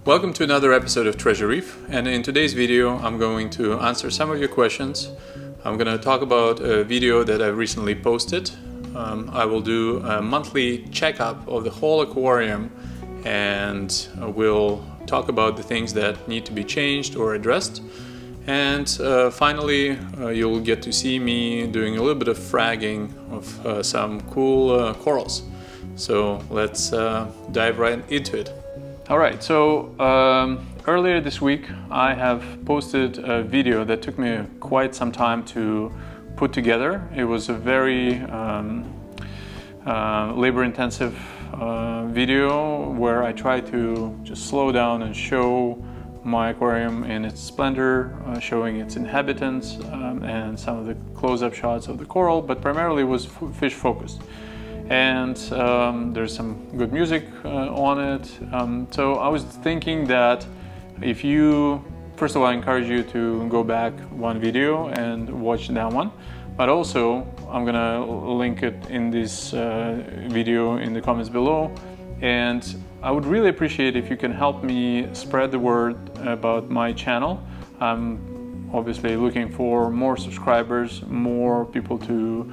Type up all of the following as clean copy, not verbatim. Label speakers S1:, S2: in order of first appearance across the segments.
S1: Welcome to another episode of Treasure Reef, and in today's video I'm going to answer some of your questions. I'm going to talk about a video that I recently posted. I will do a monthly checkup of the whole aquarium, and we'll talk about the things that need to be changed or addressed. And finally, you'll get to see me doing a little bit of fragging of some cool corals. So let's dive right into it. Alright, so earlier this week I have posted a video that took me quite some time to put together. It was a very labor-intensive video where I tried to just slow down and show my aquarium in its splendor, showing its inhabitants and some of the close-up shots of the coral, but primarily was fish focused. And there's some good music on it. So I was thinking that if you, first of all, I encourage you to go back one video and watch that one, but also I'm gonna link it in this video in the comments below. And I would really appreciate if you can help me spread the word about my channel. I'm obviously looking for more subscribers, more people to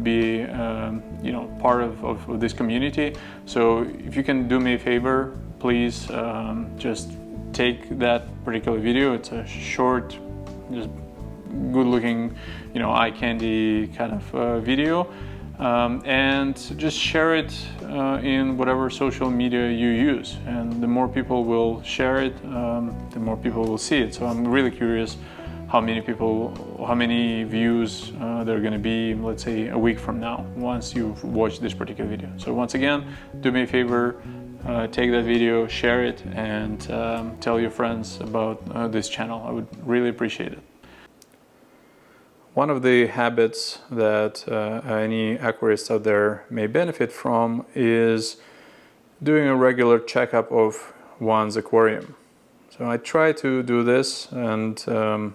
S1: be part of this community. So if you can do me a favor, please just take that particular video. It's a short, just good looking, eye candy kind of video, and just share it in whatever social media you use. And the more people will share it, the more people will see it. So I'm really curious how many views there are going to be, let's say, a week from now, once you've watched this particular video. So once again, do me a favor, take that video, share it, and tell your friends about this channel. I would really appreciate it. One of the habits that any aquarist out there may benefit from is doing a regular checkup of one's aquarium. So I try to do this, and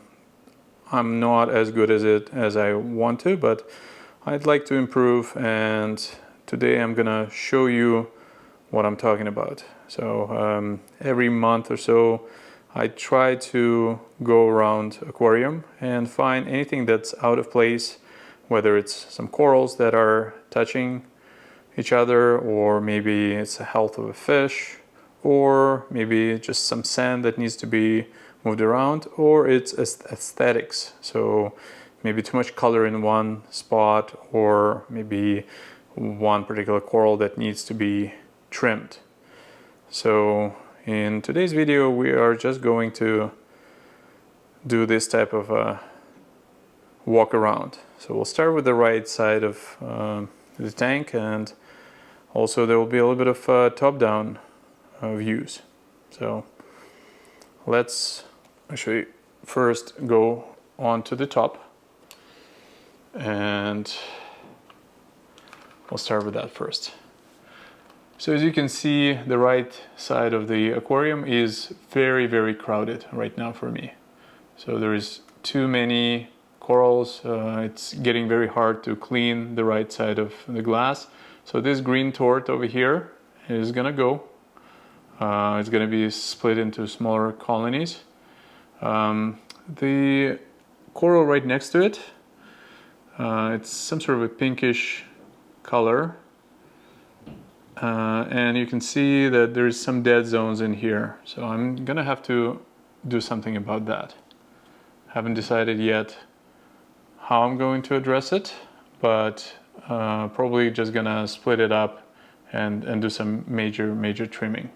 S1: I'm not as good at it as I want to, but I'd like to improve, and today I'm gonna show you what I'm talking about. So every month or so I try to go around aquarium and find anything that's out of place, whether it's some corals that are touching each other, or maybe it's the health of a fish, or maybe just some sand that needs to be moved around, or it's aesthetics. So maybe too much color in one spot, or maybe one particular coral that needs to be trimmed. So in today's video we are just going to do this type of a walk around. So we'll start with the right side of the tank, and also there will be a little bit of top-down views. So let's actually first go on to the top, and we'll start with that first. So as you can see, the right side of the aquarium is very, very crowded right now for me. So there is too many corals. It's getting very hard to clean the right side of the glass. So this green tort over here is gonna go. It's gonna be split into smaller colonies. The coral right next to it, it's some sort of a pinkish color. And you can see that there's some dead zones in here, so I'm gonna have to do something about that. Haven't decided yet how I'm going to address it, but probably just gonna split it up and do some major trimming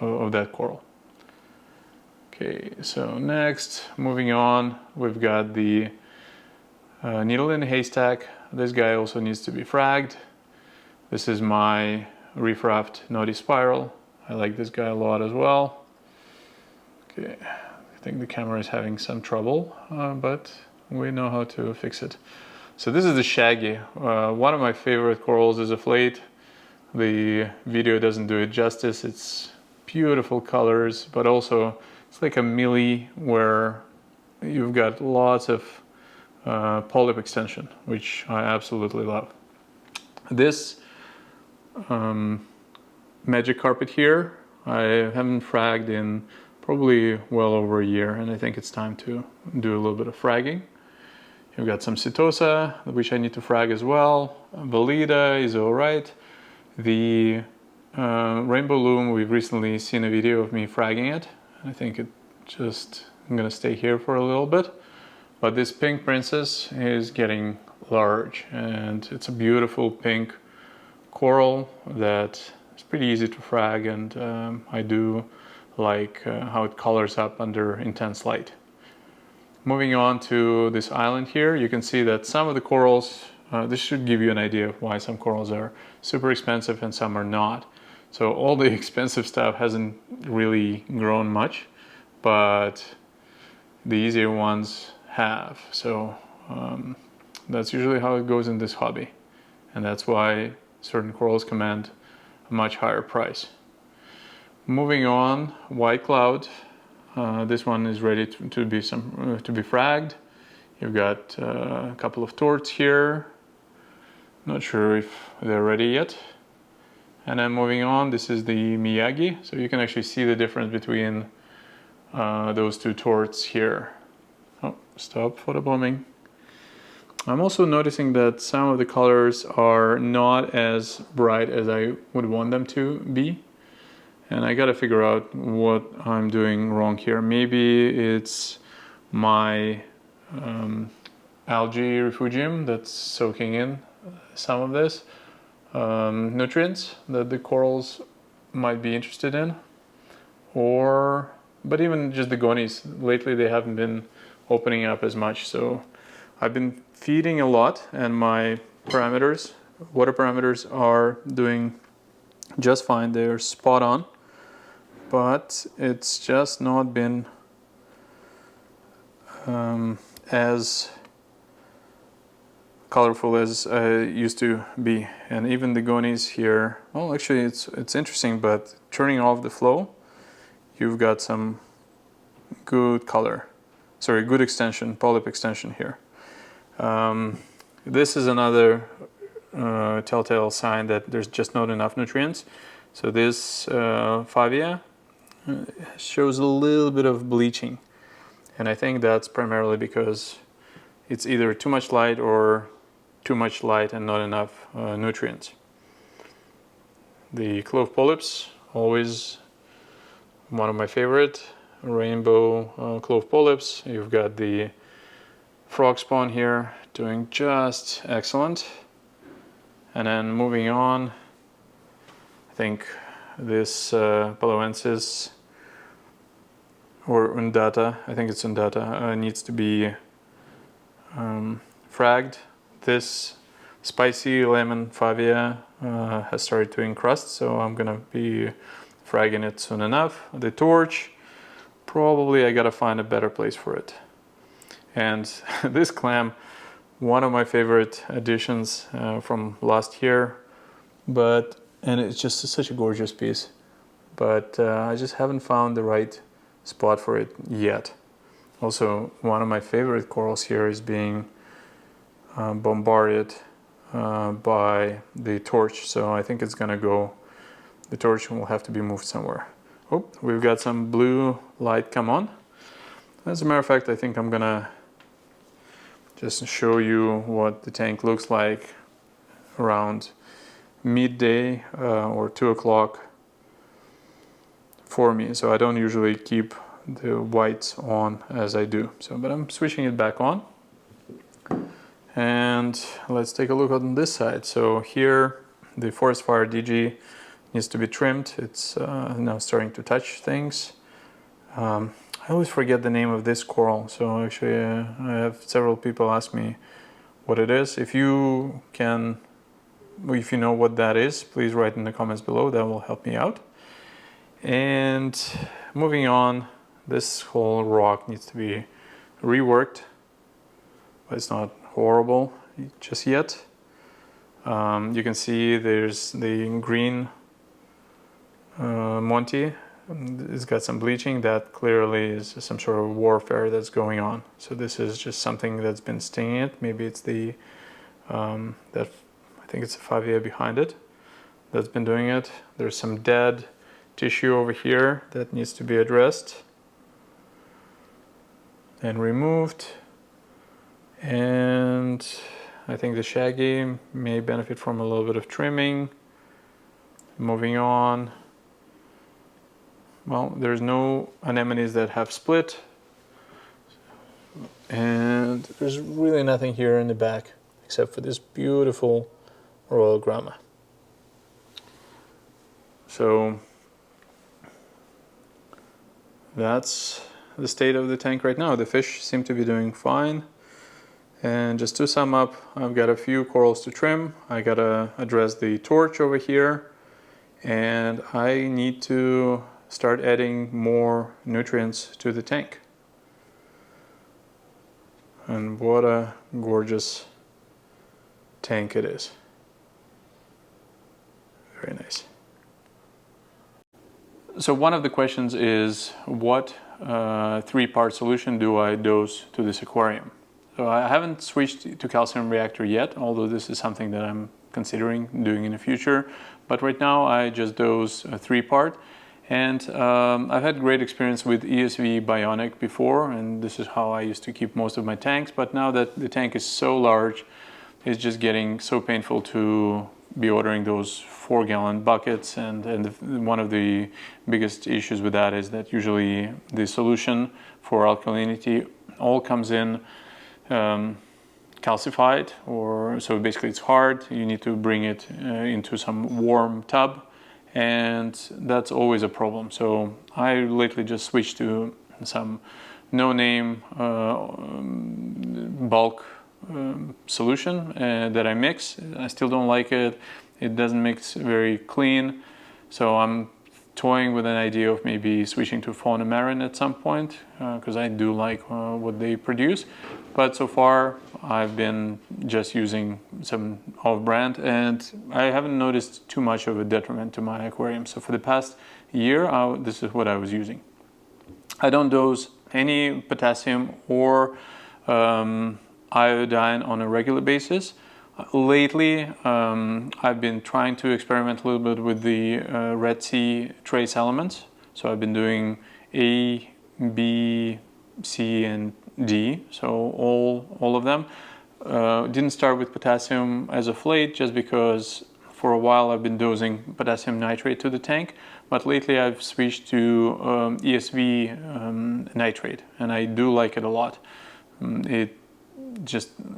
S1: of that coral. Okay, so next, moving on, we've got the needle in a haystack. This guy also needs to be fragged. This is my Reef Raft Naughty Spiral. I like this guy a lot as well. Okay, I think the camera is having some trouble, but we know how to fix it. So this is the Shaggy, one of my favorite corals as of late. The video doesn't do it justice. It's beautiful colors, but also it's like a mealy where you've got lots of polyp extension, which I absolutely love. This magic carpet here I haven't fragged in probably well over a year, and I think it's time to do a little bit of fragging. You've got some Setosa, which I need to frag as well. Valida is alright. The Rainbow Loom, we've recently seen a video of me fragging it. I think I'm gonna stay here for a little bit. But this pink princess is getting large, and it's a beautiful pink coral that is pretty easy to frag, and I do like how it colors up under intense light. Moving on to this island here, you can see that some of the corals, this should give you an idea of why some corals are super expensive and some are not. So all the expensive stuff hasn't really grown much, but the easier ones have. So that's usually how it goes in this hobby. And that's why certain corals command a much higher price. Moving on, white cloud. This one is ready to be fragged. You've got a couple of torts here. Not sure if they're ready yet. And then moving on, this is the Miyagi. So you can actually see the difference between those two torts here. Oh, stop photobombing. I'm also noticing that some of the colors are not as bright as I would want them to be. And I gotta figure out what I'm doing wrong here. Maybe it's my algae refugium that's soaking in some of this nutrients that the corals might be interested in. But even just the gonies, lately they haven't been opening up as much. So I've been feeding a lot, and my parameters, water parameters, are doing just fine. They're spot on. But it's just not been as colorful as it used to be. And even the gonies here, well, actually it's interesting, but turning off the flow, you've got some good color, good extension, polyp extension here. This is another telltale sign that there's just not enough nutrients. So this Favia shows a little bit of bleaching, and I think that's primarily because it's either too much light or too much light and not enough nutrients. The Clove Polyps, always one of my favorite rainbow Clove Polyps. You've got the frog spawn here doing just excellent. And then moving on, I think this Paloensis or Undata, I think it's Undata, needs to be fragged. This spicy lemon Favia has started to encrust, so I'm gonna be fragging it soon enough. The torch, probably I gotta find a better place for it. And this clam, one of my favorite additions from last year, and it's just such a gorgeous piece, but I just haven't found the right spot for it yet. Also, one of my favorite corals here is being bombarded by the torch, so I think it's gonna go, the torch will have to be moved somewhere. Oh, we've got some blue light come on. As a matter of fact, I think I'm gonna just show you what the tank looks like around midday or 2 o'clock for me. So I don't usually keep the whites on as I do. But I'm switching it back on. And let's take a look on this side. So here the Forest Fire DG needs to be trimmed. It's now starting to touch things. I always forget the name of this coral, so actually I have several people ask me what it is. If you know what that is, please write in the comments below, that will help me out. And moving on, this whole rock needs to be reworked, but it's not horrible just yet. You can see there's the green Monty. It's got some bleaching. That clearly is some sort of warfare that's going on. So this is just something that's been stinging it. Maybe it's I think it's a Favia behind it that's been doing it. There's some dead tissue over here that needs to be addressed and removed. And I think the shaggy may benefit from a little bit of trimming. Moving on. Well, there's no anemones that have split. And there's really nothing here in the back except for this beautiful royal grama. So that's the state of the tank right now. The fish seem to be doing fine. And just to sum up, I've got a few corals to trim. I gotta address the torch over here, and I need to start adding more nutrients to the tank. And what a gorgeous tank it is. Very nice. So one of the questions is, what 3-part solution do I dose to this aquarium? So I haven't switched to calcium reactor yet, although this is something that I'm considering doing in the future. But right now I just dose a 3-part. And I've had great experience with ESV Bionic before, and this is how I used to keep most of my tanks. But now that the tank is so large, it's just getting so painful to be ordering those 4-gallon buckets. And one of the biggest issues with that is that usually the solution for alkalinity all comes in calcified, or so basically it's hard. You need to bring it into some warm tub, and that's always a problem. So I lately just switched to some no-name bulk solution that I mix. I still don't like it. It doesn't mix very clean. So I'm toying with an idea of maybe switching to fauna marin at some point, because I do like what they produce. But so far I've been just using some off-brand, and I haven't noticed too much of a detriment to my aquarium. So for the past year, this is what I was using. I don't dose any potassium or iodine on a regular basis. Lately, I've been trying to experiment a little bit with the Red Sea trace elements. So I've been doing A, B, C, and D, so all of them. Didn't start with potassium as of late, just because for a while I've been dosing potassium nitrate to the tank, but lately I've switched to ESV nitrate, and I do like it a lot.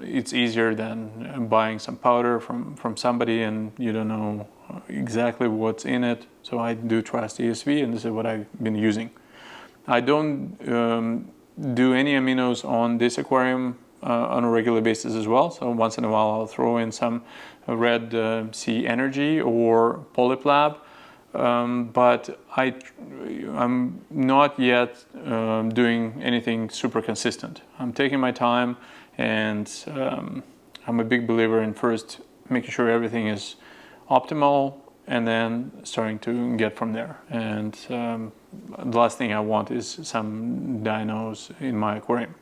S1: It's easier than buying some powder from somebody and you don't know exactly what's in it. So I do trust ESV, and this is what I've been using. I don't do any aminos on this aquarium on a regular basis as well. So once in a while I'll throw in some Red Sea Energy or Polyp Lab, but I'm not yet doing anything super consistent. I'm taking my time, and I'm a big believer in first making sure everything is optimal, and then starting to get from there. And the last thing I want is some dinos in my aquarium.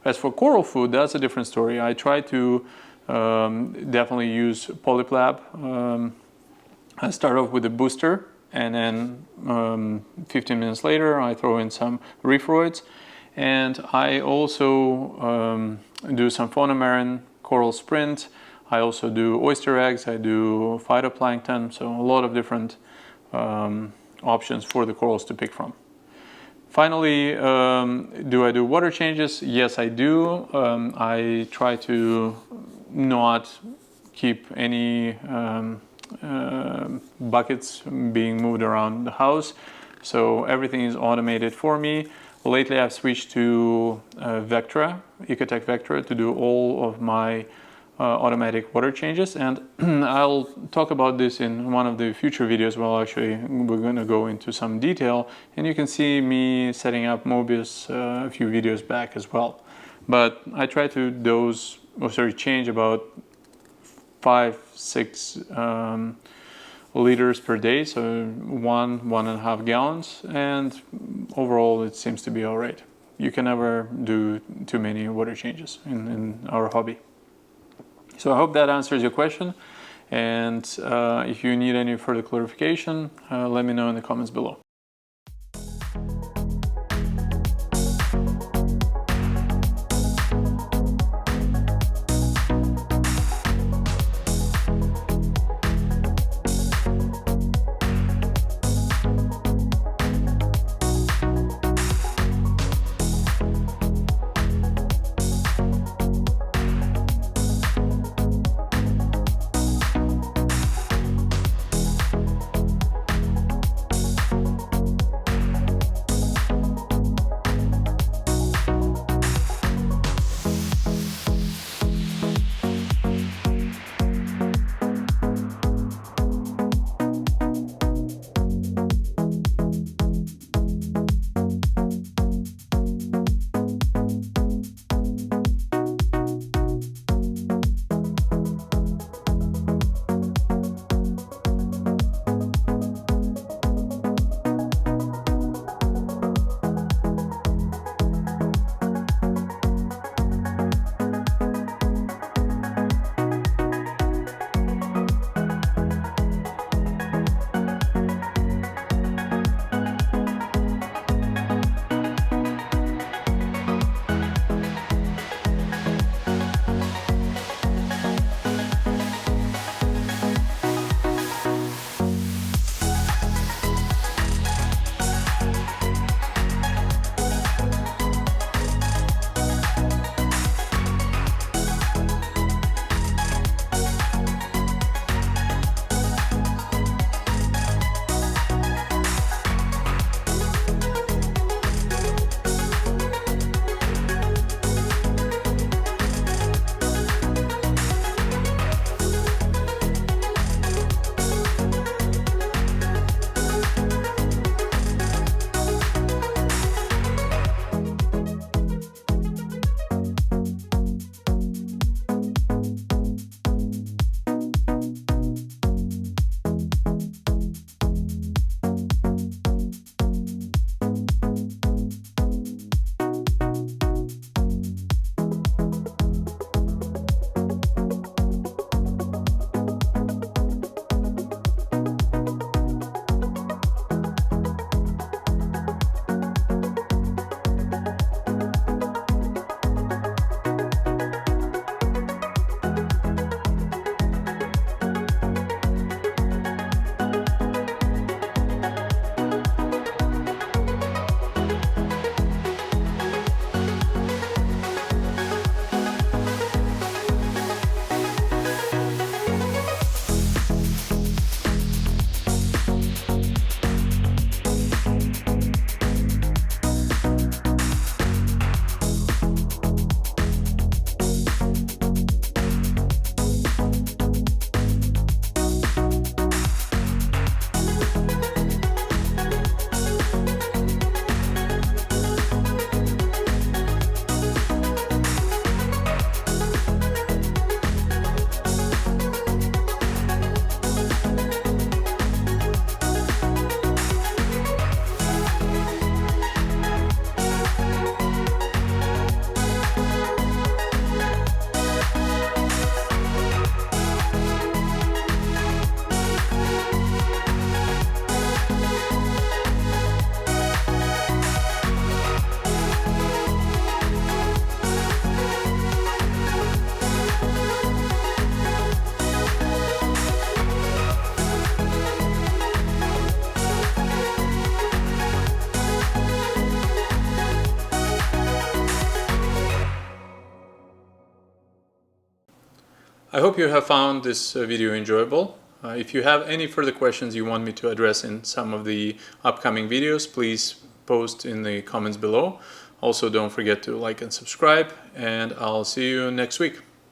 S1: As for coral food, that's a different story. I try to definitely use Polyp Lab. I start off with a booster, and then 15 minutes later I throw in some reefroids. And I also do some fauna marin, coral sprint. I also do oyster eggs, I do phytoplankton, so a lot of different options for the corals to pick from. Finally, do I do water changes? Yes, I do. I try to not keep any buckets being moved around the house, so everything is automated for me. Lately I've switched to Vectra, Ecotech Vectra, to do all of my automatic water changes, and I'll talk about this in one of the future videos. Well, actually we're going to go into some detail, and you can see me setting up Mobius a few videos back as well. But I try to change about 5-6 liters per day, so 1.5 gallons, and overall it seems to be all right. You can never do too many water changes in our hobby. So I hope that answers your question, And if you need any further clarification, let me know in the comments below. I hope you have found this video enjoyable. If you have any further questions you want me to address in some of the upcoming videos, please post in the comments below. Also, don't forget to like and subscribe, and I'll see you next week.